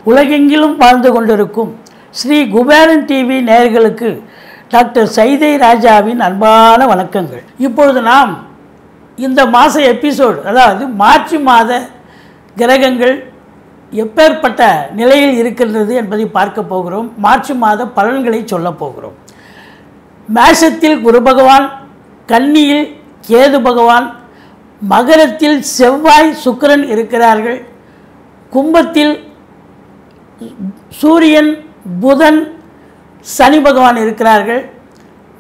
உலகெங்கிலும் வாழ்ந்து கொண்டிருக்கும் ஸ்ரீ குபேரன் டிவி நேயர்களுக்கு டாக்டர் சைதை ராஜாவின் அன்பான வணக்கங்கள். இப்பொழுது நாம் இந்த மாத எபிசோடு, அதாவது மார்ச் மாத கிரகங்கள் எப்பேற்பட்ட நிலையில் இருக்கின்றது என்பதை பார்க்க போகிறோம். மார்ச் மாத பலன்களை சொல்ல போகிறோம். மேஷத்தில் குரு பகவான், கன்னியில் கேது பகவான், மகரத்தில் செவ்வாய் சுக்கிரன் இருக்கிறார்கள், கும்பத்தில் சூரியன் புதன் சனி பகவான் இருக்கிறார்கள்,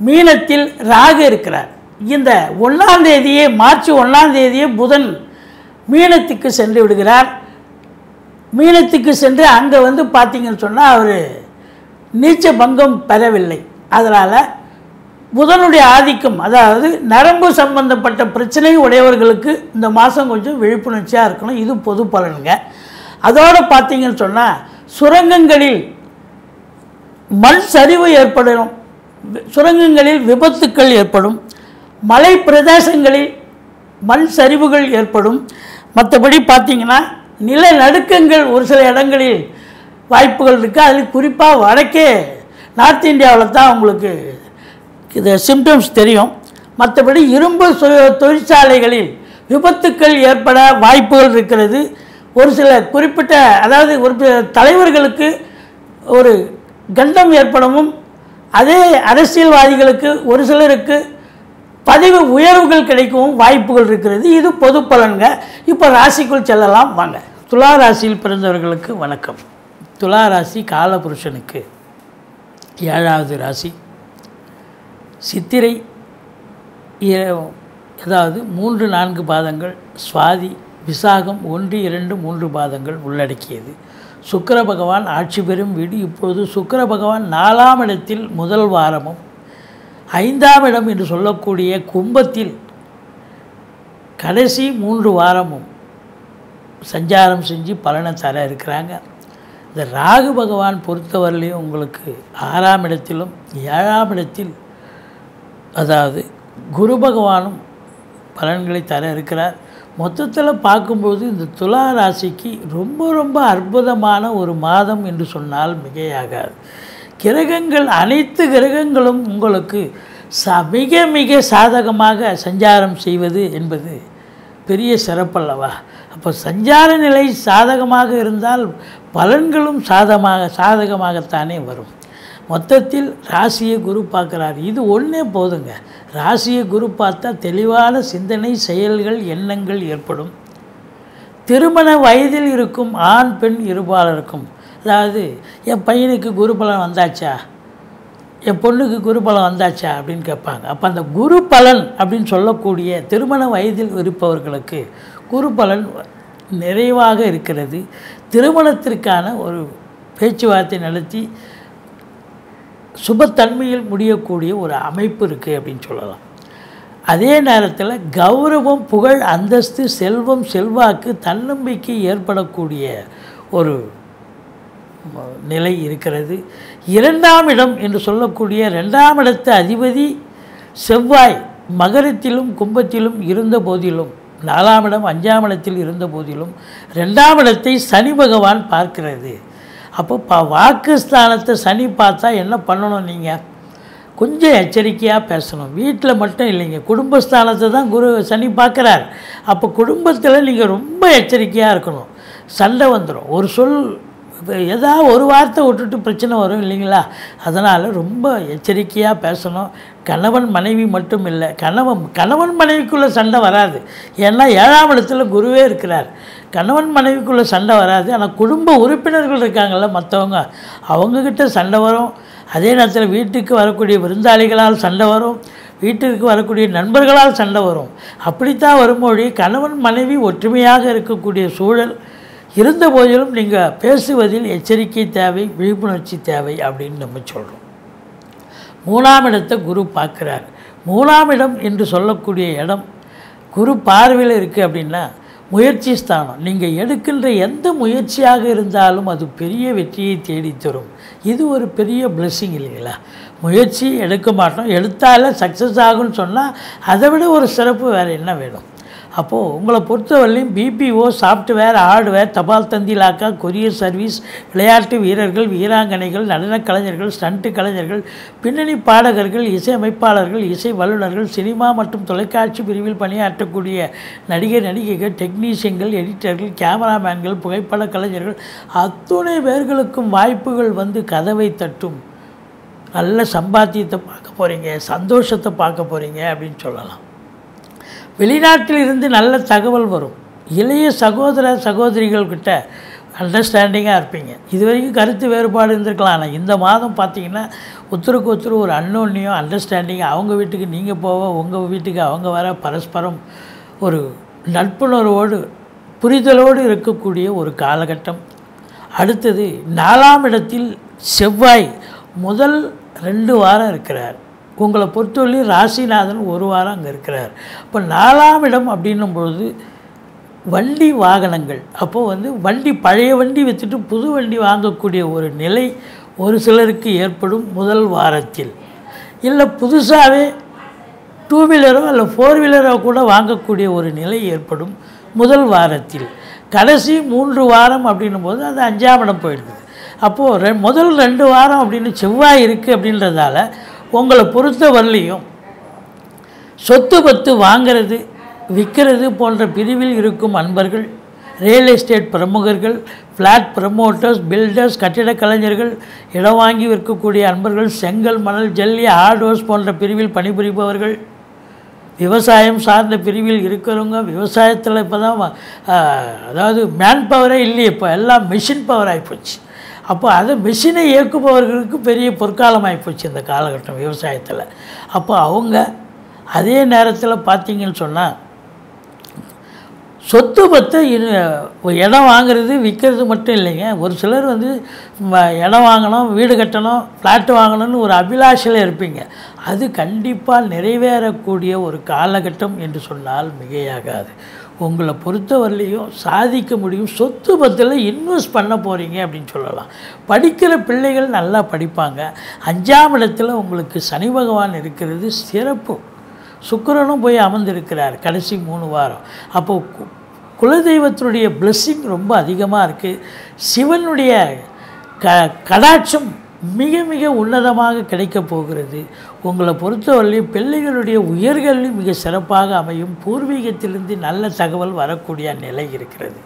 மீனத்தில் ராகு இருக்கிறார். இந்த 1ஆம் தேதியே, மார்ச் 1ஆம் தேதியே புதன் மீனத்துக்கு சென்று விடுகிறார். மீனத்துக்கு சென்று அங்கே பார்த்தீங்கன்னு சொன்னால் அவர் நீச்ச பங்கம் பெறவில்லை. அதனால் புதனுடைய ஆதிக்கம், அதாவது நரம்பு சம்பந்தப்பட்ட பிரச்சனை உடையவர்களுக்கு இந்த மாதம் கொஞ்சம் விழிப்புணர்ச்சியாக இருக்கணும். இது பொது பலனுங்க. அதோடு பார்த்தீங்கன்னு சொன்னால் சுரங்கங்களில் மண் சரிவு ஏற்படும், சுரங்கங்களில் விபத்துக்கள் ஏற்படும், மலை பிரதேசங்களில் மண் சரிவுகள் ஏற்படும். மற்றபடி பார்த்திங்கன்னா நிலநடுக்கங்கள் ஒரு சில இடங்களில் வாய்ப்புகள் இருக்குது. அதில் குறிப்பாக வடக்கே நார்த் இந்தியாவில் தான் உங்களுக்கு இது சிம்டம்ஸ் தெரியும். மற்றபடி இரும்பு தொழிற்சாலைகளில் விபத்துக்கள் ஏற்பட வாய்ப்புகள் இருக்கிறது. ஒரு சில குறிப்பிட்ட, அதாவது ஒரு தலைவர்களுக்கு ஒரு கண்டம் ஏற்படவும், அதே அரசியல்வாதிகளுக்கு ஒரு சிலருக்கு பதவி உயர்வுகள் கிடைக்கவும் வாய்ப்புகள் இருக்கிறது. இது பொது பலன்க. இப்போ ராசிக்குள் செல்லலாம் வாங்க. துலா ராசியில் பிறந்தவர்களுக்கு வணக்கம். துலா ராசி காலபுருஷனுக்கு 7வது ராசி. சித்திரை அதாவது 3-4 பாதங்கள், சுவாதி விசாகம் 1, 2, 3 பாதங்கள் உள்ளடக்கியது. சுக்கிர பகவான் ஆட்சி பெறும் வீடு. இப்பொழுது சுக்கிர பகவான் 4ஆம் இடத்தில் முதல் வாரமும் 5ஆம் இடம் என்று சொல்லக்கூடிய கும்பத்தில் கடைசி 3 வாரமும் சஞ்சாரம் செஞ்சு பலனை தர இருக்கிறாங்க. இந்த ராகு பகவான் பொறுத்தவரையிலையும் உங்களுக்கு 6ஆம் இடத்திலும் 7ஆம் இடத்தில், அதாவது குரு பகவானும் பலன்களை தர இருக்கிறார். மொத்தத்தில் பார்க்கும்போது இந்த துலா ராசிக்கு ரொம்ப ரொம்ப அற்புதமான ஒரு மாதம் என்று சொன்னால் மிகையாகாது. கிரகங்கள், அனைத்து கிரகங்களும் உங்களுக்கு மிக மிக சாதகமாக சஞ்சாரம் செய்வது என்பது பெரிய சிறப்பல்லவா. அப்போ சஞ்சார நிலை சாதகமாக இருந்தால் பலன்களும் சாதகமாகத்தானே வரும். மொத்தத்தில் ராசியை குரு பார்க்குறார். இது ஒன்றே போதுங்க. ராசியை குரு பார்த்தா தெளிவான சிந்தனை, செயல்கள், எண்ணங்கள் ஏற்படும். திருமண வயதில் இருக்கும் ஆண் பெண் இருபாலருக்கும், அதாவது என் பையனுக்கு குரு பலன் வந்தாச்சா, என் பொண்ணுக்கு குரு பலன் வந்தாச்சா அப்படின்னு கேட்பாங்க. அப்போ அந்த குரு பலன் அப்படின்னு சொல்லக்கூடிய திருமண வயதில் இருப்பவர்களுக்கு குரு பலன் நிறைவாக இருக்கிறது. திருமணத்திற்கான ஒரு பேச்சுவார்த்தை நடத்தி சுபத்தன்மையில் முடியக்கூடிய ஒரு அமைப்பு இருக்குது அப்படின்னு சொல்லலாம். அதே நேரத்தில் கௌரவம், புகழ், அந்தஸ்து, செல்வம், செல்வாக்கு, தன்னம்பிக்கை ஏற்படக்கூடிய ஒரு நிலை இருக்கிறது. 2ஆம் இடம் என்று சொல்லக்கூடிய 2ஆம் இடத்து அதிபதி செவ்வாய் மகரத்திலும் கும்பத்திலும் இருந்த போதிலும், 4ஆம் இடம் 5ஆம் இடத்தில் இருந்த போதிலும் 2ஆம் இடத்தை சனி பகவான் பார்க்கிறது. அப்போ வாக்குஸ்தானத்தை சனி பார்த்தா என்ன பண்ணணும்? நீங்கள் கொஞ்சம் எச்சரிக்கையாக பேசணும். வீட்டில் மட்டும் இல்லைங்க, குடும்பஸ்தானத்தை தான் சனி பார்க்குறார். அப்போ குடும்பத்தில் நீங்கள் ரொம்ப எச்சரிக்கையாக இருக்கணும். சண்டை வந்துடும். ஒரு சொல், ஏதாவது ஒரு வார்த்தை விட்டுட்டு பிரச்சனை வரும் இல்லைங்களா. அதனால் ரொம்ப எச்சரிக்கையாக பேசணும். கணவன் மனைவி மட்டும் இல்லை, கணவன் மனைவிக்குள்ளே சண்டை வராது. ஏன்னா 7ஆம் இடத்துல குருவே இருக்கிறார். கணவன் மனைவிக்குள்ளே சண்டை வராது. ஆனால் குடும்ப உறுப்பினர்கள் இருக்காங்கள்ல, மற்றவங்க, அவங்கக்கிட்ட சண்டை வரும். அதே நேரத்தில் வீட்டுக்கு வரக்கூடிய விருந்தாளிகளால் சண்டை வரும், வீட்டிற்கு வரக்கூடிய நண்பர்களால் சண்டை வரும். அப்படித்தான் வரும்போது கணவன் மனைவி ஒற்றுமையாக இருக்கக்கூடிய சூழல் இருந்த போதிலும் நீங்கள் பேசுவதில் எச்சரிக்கை தேவை, விழிப்புணர்ச்சி தேவை அப்படின்னு நம்ம சொல்கிறோம். 3ஆம் இடத்தை குரு பார்க்குறார். 3ஆம் இடம் என்று சொல்லக்கூடிய இடம் குரு பார்வையில் இருக்குது அப்படின்னா முயற்சி ஸ்தானம். நீங்கள் எடுக்கின்ற எந்த முயற்சியாக இருந்தாலும் அது பெரிய வெற்றியை தேடித்தரும். இது ஒரு பெரிய பிளெஸ்ஸிங் இல்லைங்களா. முயற்சி எடுக்க மாட்டோம், எடுத்தால சக்ஸஸ் ஆகும்னு சொன்னால் அதை விட ஒரு சிறப்பு வேறு என்ன வேணும். அப்போது உங்களை பொறுத்தவரையிலும் பிபிஓ, சாஃப்ட்வேர், ஹார்ட்வேர், தபால் தந்தி இலாக்கா, கொரியர் சர்வீஸ், விளையாட்டு வீரர்கள், வீராங்கனைகள், நடனக் கலைஞர்கள், ஸ்டண்ட் கலைஞர்கள், பின்னணி பாடகர்கள், இசையமைப்பாளர்கள், இசை வல்லுநர்கள், சினிமா மற்றும் தொலைக்காட்சி பிரிவில் பணியாற்றக்கூடிய நடிகர், நடிகைகள், டெக்னீஷியன்கள், எடிட்டர்கள், கேமராமேன்கள், புகைப்பட கலைஞர்கள் அத்துணை பேர்களுக்கும் வாய்ப்புகள் வந்து கதவை தட்டும். நல்ல சம்பாத்தியத்தை பார்க்க போகிறீங்க, சந்தோஷத்தை பார்க்க போகிறீங்க அப்படின்னு சொல்லலாம். வெளிநாட்டில் இருந்து நல்ல தகவல் வரும். இளைய சகோதர சகோதரிகள்கிட்ட அண்டர்ஸ்டாண்டிங்காக இருப்பீங்க. இது வரைக்கும் கருத்து வேறுபாடு இருந்திருக்கலாம். ஆனால் இந்த மாதம் பார்த்திங்கன்னா ஒருத்தருக்கு ஒருத்தர் ஒரு அன்னோன்னியம், அண்டர்ஸ்டாண்டிங், அவங்க வீட்டுக்கு நீங்கள் போக, உங்கள் வீட்டுக்கு அவங்க வர, பரஸ்பரம் ஒரு நட்புணர்வோடு புரிதலோடு இருக்கக்கூடிய ஒரு காலகட்டம். அடுத்தது 4ஆம் இடத்தில் செவ்வாய் முதல் 2 வாரம் இருக்கிறார். உங்களை பொறுத்தவரை ராசிநாதன் 1 வாரம் அங்கே இருக்கிறார். இப்போ 4ஆம் இடம் அப்படின்னும் பொழுது வண்டி வாகனங்கள், அப்போது வந்து வண்டி, பழைய வண்டி வச்சுட்டு புது வண்டி வாங்கக்கூடிய ஒரு நிலை ஒரு சிலருக்கு ஏற்படும் முதல் வாரத்தில். இல்லை புதுசாகவே 2 வீலரோ இல்லை 4 வீலரோ கூட வாங்கக்கூடிய ஒரு நிலை ஏற்படும் முதல் வாரத்தில். கடைசி 3 வாரம் அப்படின்னும் போது அது 5ஆம் இடம் போயிடுது. அப்போது முதல் 2 வாரம் அப்படின்னு செவ்வாய் இருக்குது அப்படின்றதால உங்களை பொறுத்த வரலையும் சொத்து பத்து வாங்கிறது, விற்கிறது போன்ற பிரிவில் இருக்கும் அன்பர்கள், ரியல் எஸ்டேட் பிரமுகர்கள், ஃப்ளாட் ப்ரமோட்டர்ஸ், பில்டர்ஸ், கட்டிடக் கலைஞர்கள், இடம் வாங்கி விற்கக்கூடிய அன்பர்கள், செங்கல், மணல், ஜல்லி, ஹார்ட்வேர்ஸ் போன்ற பிரிவில் பணிபுரிபவர்கள், விவசாயம் சார்ந்த பிரிவில் இருக்கிறவங்க, விவசாயத்தில் இப்போ தான் அதாவது மேன் பவரே இல்லையே, இப்போ எல்லாம் மிஷின் பவர் ஆகிப்போச்சு. அப்போ அதை மிஷினை இயக்குபவர்களுக்கு பெரிய பொற்காலம் ஆகிப்போச்சு இந்த காலகட்டம் விவசாயத்தில். அப்போ அவங்க அதே நேரத்தில் பார்த்திங்கன்னு சொன்னால் சொத்து பத்தை இடம் வாங்கிறது, விற்கிறது மட்டும் இல்லைங்க. ஒரு சிலர் வந்து இடம் வாங்கணும், வீடு கட்டணும், ஃப்ளாட்டு வாங்கணும்னு ஒரு அபிலாஷையில் இருப்பீங்க. அது கண்டிப்பாக நிறைவேறக்கூடிய ஒரு காலகட்டம் என்று சொன்னால் மிகையாகாது. உங்களை பொறுத்தவரையிலையும் சாதிக்க முடியும். சொத்து பத்தில் இன்வெஸ்ட் பண்ண போகிறீங்க அப்படின்னு சொல்லலாம். படிக்கிற பிள்ளைகள் நல்லா படிப்பாங்க. 5ஆம் இடத்துல உங்களுக்கு சனி பகவான் இருக்கிறது சிறப்பு. சுக்கிரனும் போய் அமர்ந்திருக்கிறார் கடைசி 3 வாரம். அப்போது குலதெய்வத்தினுடைய பிளெஸ்ஸிங் ரொம்ப அதிகமாக இருக்குது. சிவனுடைய கடாட்சம் மிக மிக உன்னதமாக கிடைக்கப் போகிறது. உங்களை பொறுத்தவரையிலும் பிள்ளைகளுடைய உயர்கல்வி மிக சிறப்பாக அமையும். பூர்வீகத்திலிருந்து நல்ல தகவல் வரக்கூடிய நிலை இருக்கிறது.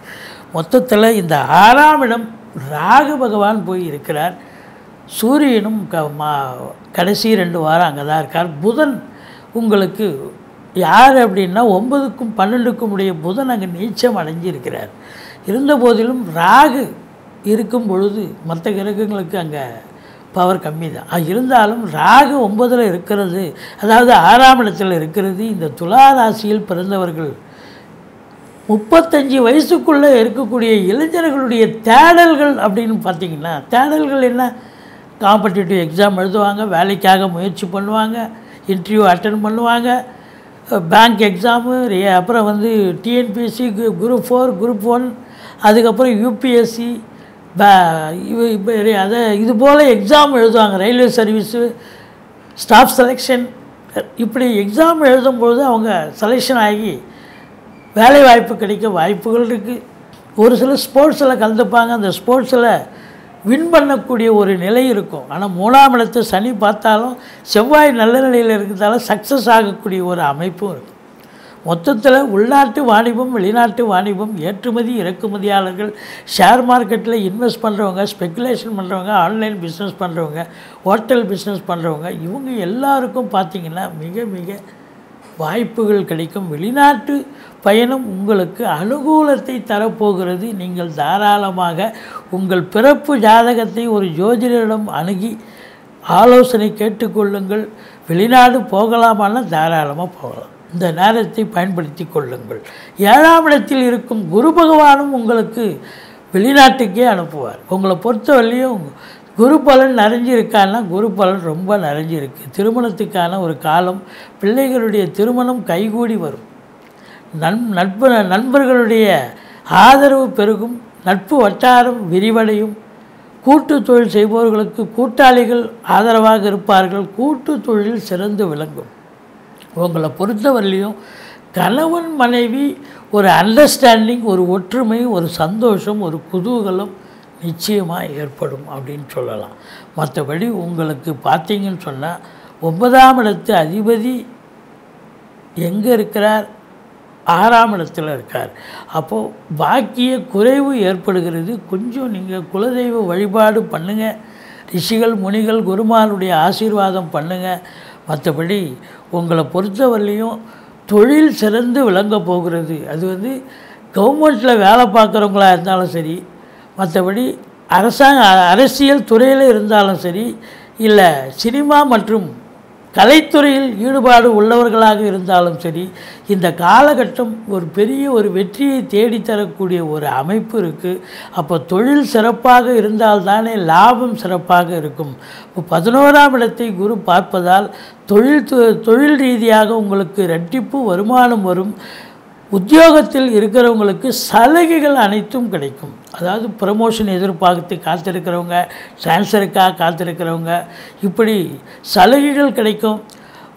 மொத்தத்தில் இந்த 6ஆம் இடம் ராகு பகவான் போய் இருக்கிறார். சூரியனும் கடைசி 2 வாரம் அங்கே தான் இருக்கார். புதன் உங்களுக்கு யார் அப்படின்னா 9க்கும் 12க்கும் உடைய புதன் அங்கே நீச்சம் அடைஞ்சிருக்கிறார். இருந்த போதிலும் ராகு இருக்கும் பொழுது மற்ற கிரகங்களுக்கு அங்கே பவர் கம்மி தான். இருந்தாலும் ராகு 9ல் இருக்கிறது, அதாவது 6ஆம் இடத்தில் இருக்கிறது. இந்த துலா ராசியில் பிறந்தவர்கள் 35 வயசுக்குள்ளே இருக்கக்கூடிய இளைஞர்களுடைய தேடல்கள் அப்படின்னு பார்த்திங்கன்னா, தேடல்கள் என்ன? காம்படிட்டிவ் எக்ஸாம் எழுதுவாங்க, வேலைக்காக முயற்சி பண்ணுவாங்க, இன்டர்வியூ அட்டன் பண்ணுவாங்க, பேங்க் எக்ஸாமு, அப்புறம் வந்து டிஎன்பிஎஸ்சி, குரூப் 4, குரூப் 1, அதுக்கப்புறம் யூபிஎஸ்சி, இது போல் எக்ஸாம் எழுதுவாங்க. ரயில்வே சர்வீஸு, ஸ்டாஃப் செலெக்ஷன், இப்படி எக்ஸாம் எழுதும்பொழுது அவங்க செலெக்ஷன் ஆகி வேலை வாய்ப்பு கிடைக்க வாய்ப்புகள் இருக்குது. ஒரு சில ஸ்போர்ட்ஸில் கலந்துப்பாங்க, அந்த ஸ்போர்ட்ஸில் வின் பண்ணக்கூடிய ஒரு நிலை இருக்கும். ஆனால் 3ஆம் இடத்தை சனி பார்த்தாலும் செவ்வாய் நல்ல நிலையில் இருக்கிறதால சக்ஸஸ் ஆகக்கூடிய ஒரு அமைப்பும் இருக்கும். மொத்தத்தில் உள்நாட்டு வாணிபம், வெளிநாட்டு வாணிபம், ஏற்றுமதி இறக்குமதியாளர்கள், ஷேர் மார்க்கெட்டில் இன்வெஸ்ட் பண்ணுறவங்க, ஸ்பெக்குலேஷன் பண்ணுறவங்க, ஆன்லைன் பிஸ்னஸ் பண்ணுறவங்க, ஹோட்டல் பிஸ்னஸ் பண்ணுறவங்க, இவங்க எல்லாருக்கும் பார்த்திங்கன்னா மிக மிக வாய்ப்புகள் கிடைக்கும். வெளிநாட்டு பயணம் உங்களுக்கு அனுகூலத்தை தரப்போகிறது. நீங்கள் தாராளமாக உங்கள் பிறப்பு ஜாதகத்தை ஒரு ஜோதிடரிடம் அணுகி ஆலோசனை கேட்டுக்கொள்ளுங்கள். வெளிநாடு போகலாமான தாராளமாக போகலாம். இந்த நேரத்தை பயன்படுத்தி கொள்ளுங்கள். 7ஆம் இடத்தில் இருக்கும் குரு பகவானும் உங்களுக்கு வெளிநாட்டுக்கே அனுப்புவார். உங்களை பொறுத்தவரையிலையும் குரு பலன் நிறைஞ்சிருக்கான்னா குரு பலன் ரொம்ப நிறைஞ்சிருக்கு. திருமணத்துக்கான ஒரு காலம், பிள்ளைகளுடைய திருமணம் கைகூடி வரும். நண்பர்களுடைய ஆதரவு பெருகும், நட்பு வட்டாரம் விரிவடையும். கூட்டு தொழில் செய்பவர்களுக்கு கூட்டாளிகள் ஆதரவாக இருப்பார்கள். கூட்டு தொழில் சிறந்து விளங்கும். உங்களை பொறுத்தவரையிலையும் கணவன் மனைவி ஒரு அண்டர்ஸ்டாண்டிங், ஒரு ஒற்றுமை, ஒரு சந்தோஷம், ஒரு குதூகலம் நிச்சயமாக ஏற்படும் அப்படின்னு சொல்லலாம். மற்றபடி உங்களுக்கு பார்த்தீங்கன்னு சொன்னால் 9ஆம் இடத்து அதிபதி எங்கே இருக்கிறார்? 6ஆம் இடத்துல இருக்கார். அப்போது பாக்கிய குறைவு ஏற்படுகிறது. கொஞ்சம் நீங்கள் குலதெய்வ வழிபாடு பண்ணுங்கள், ரிஷிகள் முனிகள் குருமாருடைய ஆசீர்வாதம் பண்ணுங்கள். மற்றபடி உங்களை பொறுத்தவரையிலையும் தொழில் சிறந்து விளங்க போகிறது. அது கவர்மெண்ட்டில் வேலை பார்க்குறவங்களா இருந்தாலும் சரி, மற்றபடி அரசியல் துறையில் இருந்தாலும் சரி, இல்லை சினிமா மற்றும் கலைத்துறையில் ஈடுபாடு உள்ளவர்களாக இருந்தாலும் சரி, இந்த காலகட்டம் ஒரு பெரிய ஒரு வெற்றியை தேடித்தரக்கூடிய ஒரு அமைப்பு இருக்குது. அப்போ தொழில் சிறப்பாக இருந்தால்தானே லாபம் சிறப்பாக இருக்கும். இப்போ 11ஆம் இடத்தை குரு பார்ப்பதால் தொழில் ரீதியாக உங்களுக்கு இரட்டிப்பு வருமானம் வரும். உத்தியோகத்தில் இருக்கிறவங்களுக்கு சலுகைகள் அனைத்தும் கிடைக்கும். அதாவது ப்ரமோஷன் எதிர்பார்த்து காத்திருக்கிறவங்க, ட்ரான்ஸ்ஃபருக்காக காத்திருக்கிறவங்க, இப்படி சலுகைகள் கிடைக்கும்.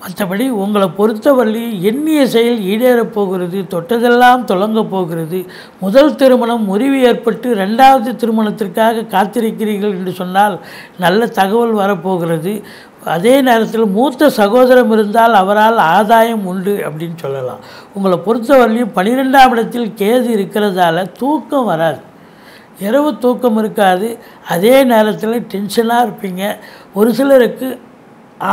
மற்றபடி உங்களை பொறுத்தவரை எண்ணிய செயல் ஈடேறப் போகிறது. தொட்டதெல்லாம் தொடங்க போகிறது. முதல் திருமணம் முறிவு ஏற்பட்டு 2வது திருமணத்திற்காக காத்திருக்கிறீர்கள் என்று சொன்னால் நல்ல தகவல் வரப்போகிறது. அதே நேரத்தில் மூத்த சகோதரம் இருந்தால் அவரால் ஆதாயம் உண்டு அப்படின்னு சொல்லலாம். உங்களை பொறுத்தவரையிலும் 12ஆம் இடத்தில் கேது இருக்கிறதால தூக்கம் வராது, இரவு தூக்கம் இருக்காது. அதே நேரத்தில் டென்ஷனாக இருப்பீங்க. ஒரு சிலருக்கு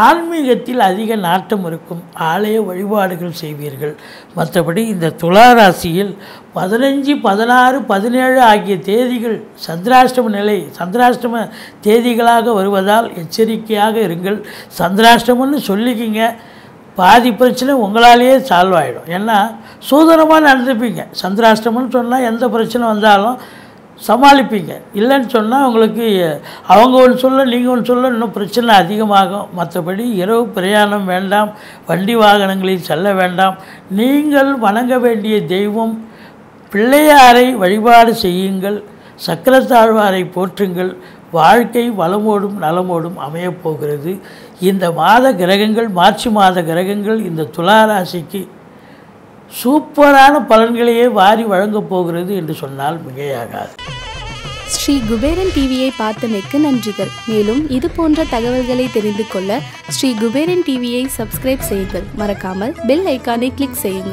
ஆன்மீகத்தில் அதிக நாட்டம் இருக்கும். ஆலய வழிபாடுகள் செய்வீர்கள். மற்றபடி இந்த துளாராசியில் 15, 16, 17 ஆகிய தேதிகள் சந்திராஷ்டம நிலை, சந்திராஷ்டம தேதிகளாக வருவதால் எச்சரிக்கையாக இருங்கள். சந்திராஷ்டமம்னு சொல்லிக்கிங்க, பாதி பிரச்சனை உங்களாலேயே சால்வ் ஆகிடும். ஏன்னா சூதனமாக நடந்துப்பீங்க. சந்திராஷ்டமம்னு சொன்னால் எந்த பிரச்சனை வந்தாலும் சமாளிப்பீங்க. இல்லைன்னு சொன்னால் உங்களுக்கு அவங்க ஒன்று சொல்ல நீங்கள் ஒன்று சொல்ல இன்னும் பிரச்சனை அதிகமாகும். மற்றபடி இரவு பிரயாணம் வேண்டாம், வண்டி வாகனங்களில் செல்ல வேண்டாம். நீங்கள் வணங்க வேண்டிய தெய்வம் பிள்ளையாரை வழிபாடு செய்யுங்கள், சக்கரத்தாழ்வாரை போற்றுங்கள். வாழ்க்கை வளமோடும் நலமோடும் அமையப்போகிறது. இந்த மாத கிரகங்கள், மார்ச் மாத கிரகங்கள் இந்த துளாராசிக்கு சூப்பரான பலன்களையே வாரி வழங்கப் போகிறது என்று சொன்னால் மிகையாகாது. ஸ்ரீ குபேரன் டிவியை பார்த்தமைக்கு நன்றிகள். மேலும் இது போன்ற தகவல்களை தெரிந்து கொள்ள ஸ்ரீ குபேரன் டிவியை சப்ஸ்கிரைப் செய்யுங்கள். மறக்காமல் பெல் ஐக்கானை கிளிக் செய்யுங்கள்.